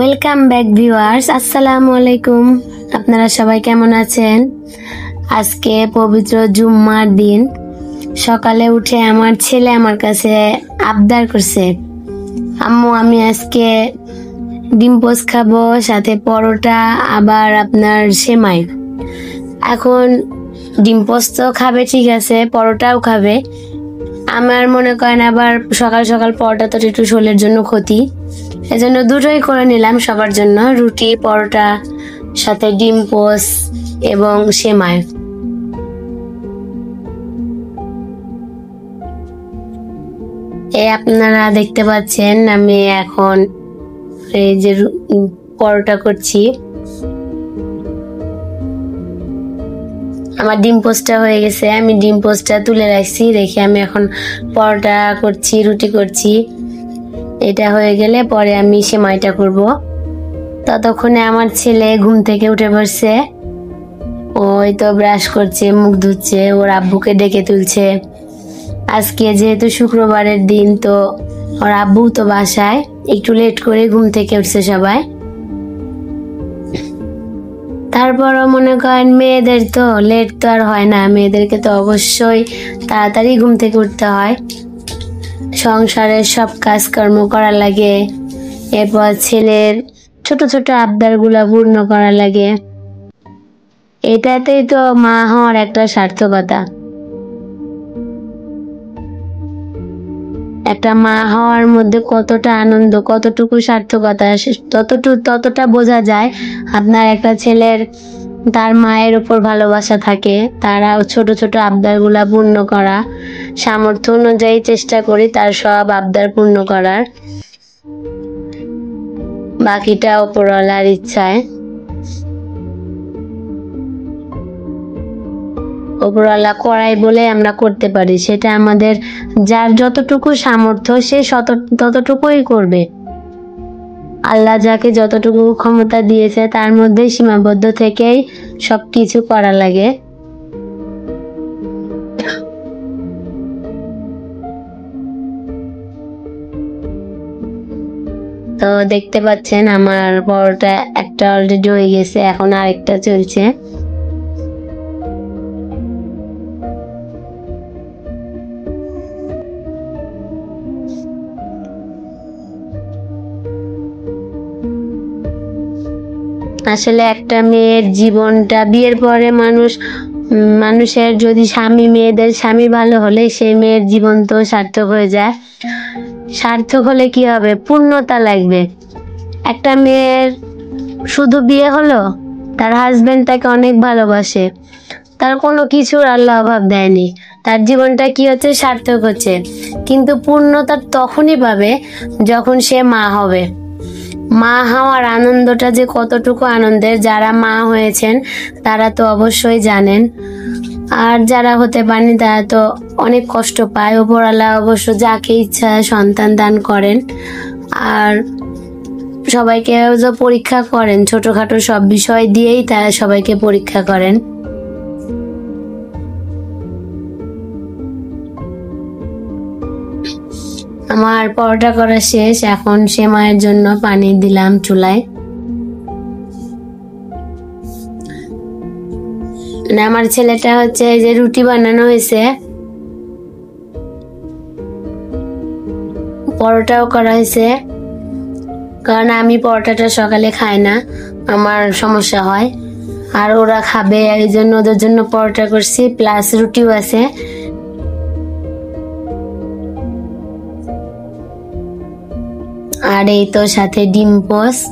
Welcome back viewers, আসসালামু আলাইকুম। আপনারা সবাই কেমন আছেন? আজকে পবিত্র জুম্মার দিন সকালে উঠে আমার ছেলে আমার কাছে আবদার করছে, আম্মু আমি আজকে ডিম পোস্ট খাবো, সাথে পরোটা, আবার আপনার সেমাই। এখন ডিম পোস্ট তো খাবে, ঠিক আছে, পরোটাও খাবে। আমার মনে করেন আবার সকাল সকাল পরোটা তো একটু শরীরের জন্য ক্ষতি, এজন্য দুটোই করে নিলাম সবার জন্য, রুটি পরোটা সাথে ডিম পোস্ট এবং সেমাই। আপনারা দেখতে পাচ্ছেন আমি এখন এই যে পরোটা করছি। আমার ডিম পোস্টটা হয়ে গেছে, আমি ডিম পোস্টটা তুলে রাখছি, রেখে আমি এখন পরোটা করছি, রুটি করছি। এটা হয়ে গেলে পরে আমি সেমাইটা করব। ততক্ষণে আমার ছেলে ঘুম থেকে উঠে পড়ছে, ওই তো ব্রাশ করছে, মুখ ধুচ্ছে, ওর আব্বুকে ডেকে তুলছে। আজকে যেহেতু শুক্রবারের দিন, তো ওর আব্বু তো বাসায়, একটু লেট করে ঘুম থেকে উঠছে সবাই। তারপরও মনে করেন মেয়েদের তো লেট তো আর হয় না, মেয়েদেরকে তো অবশ্যই তাড়াতাড়ি ঘুম থেকে উঠতে হয়, সংসারের সব কাজকর্ম করা লাগে, এরপর ছেলের ছোট ছোট আবদারগুলা পূর্ণ করা লাগে। এটাতেই তো মা হওয়ার একটা সার্থকতা। একটা মা হওয়ার মধ্যে কতটা আনন্দ, কতটুকু সার্থকতা, ততটা বোঝা যায়। আপনার একটা ছেলের তার মায়ের উপর ভালোবাসা থাকে, তারা ছোট ছোট আবদারগুলা পূর্ণ করা, সামর্থ্য অনুযায়ী চেষ্টা করি তার সব আবদার পূর্ণ করার, বাকিটা উপরওয়ালার ইচ্ছায়। উপরওয়ালা করাই বলে আমরা করতে পারি, সেটা আমাদের যার যতটুকু সামর্থ্য সে ততটুকুই করবে। আল্লাহ যাকে যতটুকু ক্ষমতা দিয়েছে তার মধ্যে সীমাবদ্ধ থেকেই সবকিছু করা লাগে। তো দেখতে পাচ্ছেন আমার পরোটা একটা অলরেডি হয়ে গেছে, এখন আরেকটা চলছে। আসলে একটা মেয়ের জীবনটা, বিয়ের পরে মানুষের যদি মেয়েদের স্বামী ভালো হলে সেই মেয়ের জীবন তো সার্থক হয়ে যায়। সার্থক হলে কি হবে, পূর্ণতা লাগবে। একটা মেয়ের শুধু বিয়ে হলো, তার হাজবেন্ড তাকে অনেক ভালোবাসে, তার কোনো কিছুর আল্লাহ অভাব দেয়নি, তার জীবনটা কি হচ্ছে, সার্থক হচ্ছে। কিন্তু পূর্ণতা তখনই পাবে যখন সে মা হবে। মা হওয়ার আনন্দটা যে কতটুকু আনন্দের, যারা মা হয়েছেন তারা তো অবশ্যই জানেন, আর যারা হতে পারেনি তারা তো অনেক কষ্ট পায়। উপরওয়ালা অবশ্য যাকে ইচ্ছা সন্তান দান করেন, আর সবাইকে যে পরীক্ষা করেন, ছোটখাটো সব বিষয় দিয়েই তারা সবাইকে পরীক্ষা করেন। আমার পরোটা করা শেষ, এখন সেমাইয়ের জন্য পানি দিলাম চুলায়। আমার ছেলেটা হচ্ছে যে রুটি বানানো হয়েছে, পরোটাও করা হয়েছে, কারণ আমি পরোটাটা সকালে খাই না, আমার সমস্যা হয়, আর ওরা খাবে এই জন্য ওদের জন্য পরোটা করছি, প্লাস রুটিও আছে। আর এই তো সাথে ডিম পোস্ট।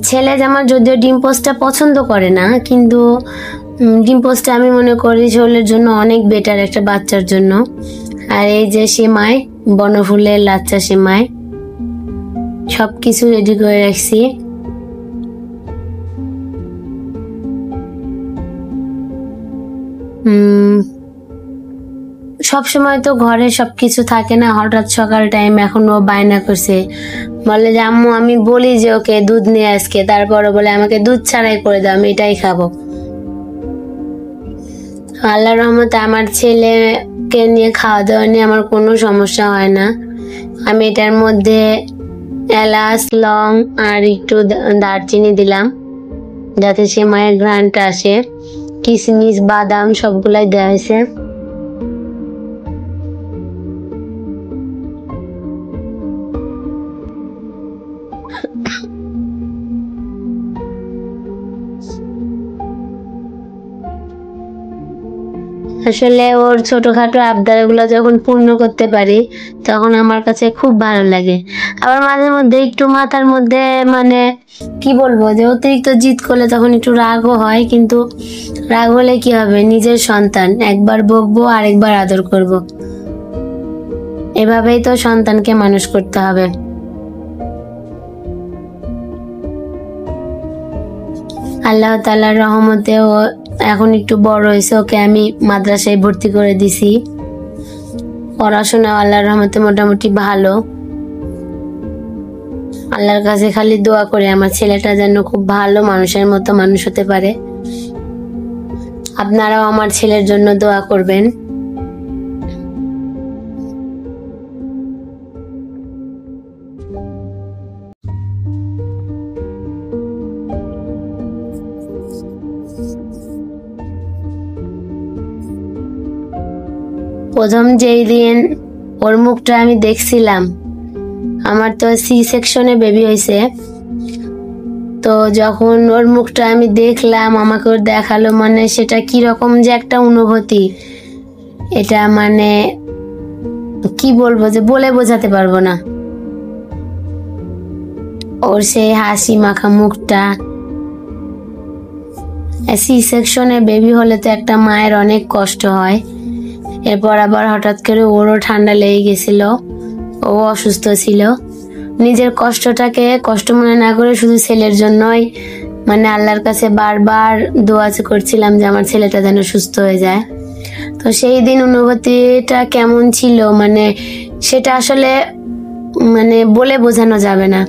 ছেলে আমার যদিও ডিম পোস্টটা পছন্দ করে না, কিন্তু ডিম পোস্টটা আমি মনে করি শরীরের জন্য অনেক বেটার একটা বাচ্চার জন্য। আর এই যে সেমাই, বনফুলের লাচ্চা সেমাই, সবকিছু রেডি করে রাখছি। সব সময় তো ঘরে সবকিছু থাকে না, হঠাৎ সকাল টাইম এখন ও বায়না করছে, বলে যে আম্মু আমি বলি যে ওকে দুধ নিয়ে আজকে, তারপরে বলে আমাকে দুধ ছাড়াই করে দাও, আমি এটাই খাবো। আল্লাহর রহমতে আমার ছেলেকে নিয়ে খাওয়া দাওয়া নিয়ে আমার কোনো সমস্যা হয় না। আমি এটার মধ্যে এলাচ, লং আর একটু দারচিনি দিলাম যাতে সেমাইয়ের ঘ্রাণটা আসে। কিশমিশ, বাদাম সবগুলাই দেওয়া হয়েছে। আসলে ওর ছোটখাটো আবদারগুলো যখন পূর্ণ করতে পারি তখন আমার কাছে খুব ভালো লাগে। আবার মাঝে মধ্যে একটু মাথার মধ্যে মানে কি বলবো যে অতিরিক্ত জিদ করলে তখন একটু রাগও হয়, কিন্তু রাগ হলে কি হবে, নিজের সন্তান, একবার বকবো আরেকবার আদর করব, এভাবেই তো সন্তানকে মানুষ করতে হবে। আল্লাহ তাআলার রহমতে ও এখন একটু বড় হয়েছে, ওকে আমি মাদ্রাসায় ভর্তি করে দিছি। পড়াশোনা আল্লাহর রহমতে মোটামুটি ভালো। আল্লাহর কাছে খালি দোয়া করে আমার ছেলেটা যেন খুব ভালো মানুষের মতো মানুষ হতে পারে। আপনারাও আমার ছেলের জন্য দোয়া করবেন। প্রথম যেই দিন ওর মুখটা আমি দেখছিলাম, আমার তো সি সেকশনে বেবি হয়েছে, তো যখন ওর মুখটা আমি দেখলাম, আমাকে ওর দেখালো, মানে সেটা কিরকম যে একটা অনুভূতি, এটা মানে কি বলবো যে বলে বোঝাতে পারবো না। ওর সেই হাসি মাখা মুখটা। সি সেকশনে বেবি হলে তো একটা মায়ের অনেক কষ্ট হয়। এরপর আবার হঠাৎ করে ওরও ঠান্ডা লেগে গেছিল, ও অসুস্থ ছিল। নিজের কষ্টটাকে কষ্ট মনে না করে শুধু ছেলের জন্যই মানে আল্লাহর কাছে বারবার দোয়া করছিলাম যে আমার ছেলেটা যেন সুস্থ হয়ে যায়। তো সেই দিন অনুভূতিটা কেমন ছিল মানে সেটা আসলে মানে বলে বোঝানো যাবে না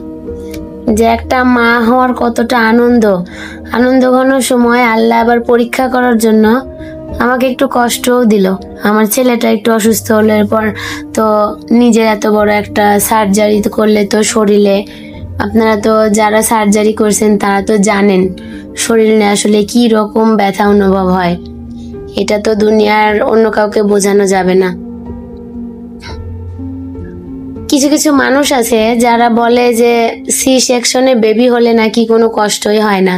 যে একটা মা হওয়ার কতটা আনন্দ ঘন সময়। আল্লাহ আবার পরীক্ষা করার জন্য আমাকে একটু কষ্টও দিল। আমার ছেলেটা একটু অসুস্থ হলো, এরপর তো নিজে এত বড় একটা সার্জারি করলে তো শরীরে, আপনারা তো যারা সার্জারি করছেন তারা তো জানেন শরীরে আসলে কি রকম ব্যথা অনুভব হয়। এটা তো দুনিয়ার অন্য কাউকে বোঝানো যাবে না। কিছু কিছু মানুষ আছে যারা বলে যে সি সেকশনে বেবি হলে নাকি কোনো কষ্টই হয় না।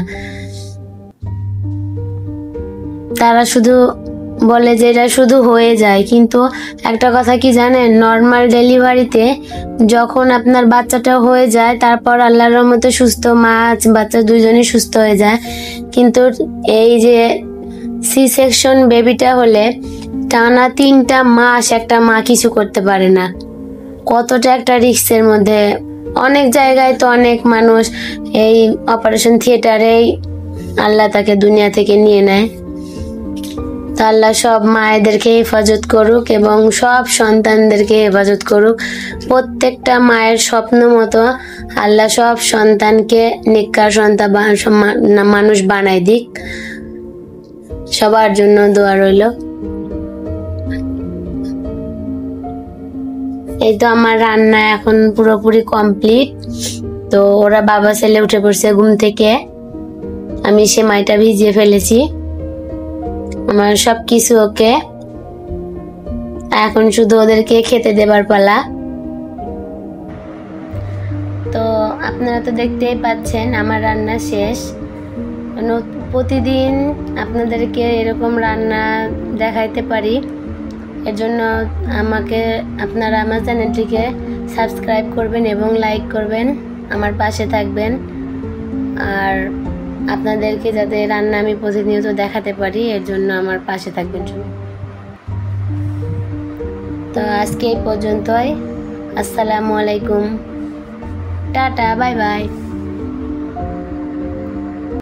তারা শুধু বলে যে এটা শুধু হয়ে যায়, কিন্তু একটা কথা কি জানেন, নর্মাল ডেলিভারিতে যখন আপনার বাচ্চাটা হয়ে যায় তারপর আল্লাহর রহমতে সুস্থ মা বাচ্চা দুইজনই সুস্থ হয়ে যায়। কিন্তু এই যে সি সেকশন বেবিটা হলে টানা 3টা মাস একটা মা কিছু করতে পারে না। কতটা একটা রিস্কের মধ্যে। অনেক জায়গায় তো অনেক মানুষ এই অপারেশন থিয়েটারেই আল্লাহ তাকে দুনিয়া থেকে নিয়ে নেয়। তো আল্লাহ সব মায়েদেরকে হেফাজত করুক এবং সব সন্তানদেরকে হেফাজত করুক। প্রত্যেকটা মায়ের স্বপ্ন মতো আল্লাহ সব সন্তানকে নেককার সন্তান মানুষ বানায় দিক। সবার জন্য দোয়া রইল। এই তো আমার রান্না এখন পুরোপুরি কমপ্লিট। তো ওরা বাবা ছেলে উঠে পড়ছে ঘুম থেকে, আমি সেমাইটা ভিজিয়ে ফেলেছি, আমার সবকিছু ওকে। এখন শুধু ওদেরকে খেতে দেবার পালা। তো আপনারা তো দেখতেই পাচ্ছেন আমার রান্না শেষ। প্রতিদিন আপনাদেরকে এরকম রান্না দেখাইতে পারি, এর জন্য আপনারা আমার চ্যানেলটিকে সাবস্ক্রাইব করবেন এবং লাইক করবেন, আমার পাশে থাকবেন। আর আপনাদেরকে যাতে রান্না আমি প্রতিনিয়ত দেখাতে পারি এর জন্য আমার পাশে থাকবেন সবাই। তো আজকে এই পর্যন্তই। আসসালামু আলাইকুম, টাটা, বাই বাই।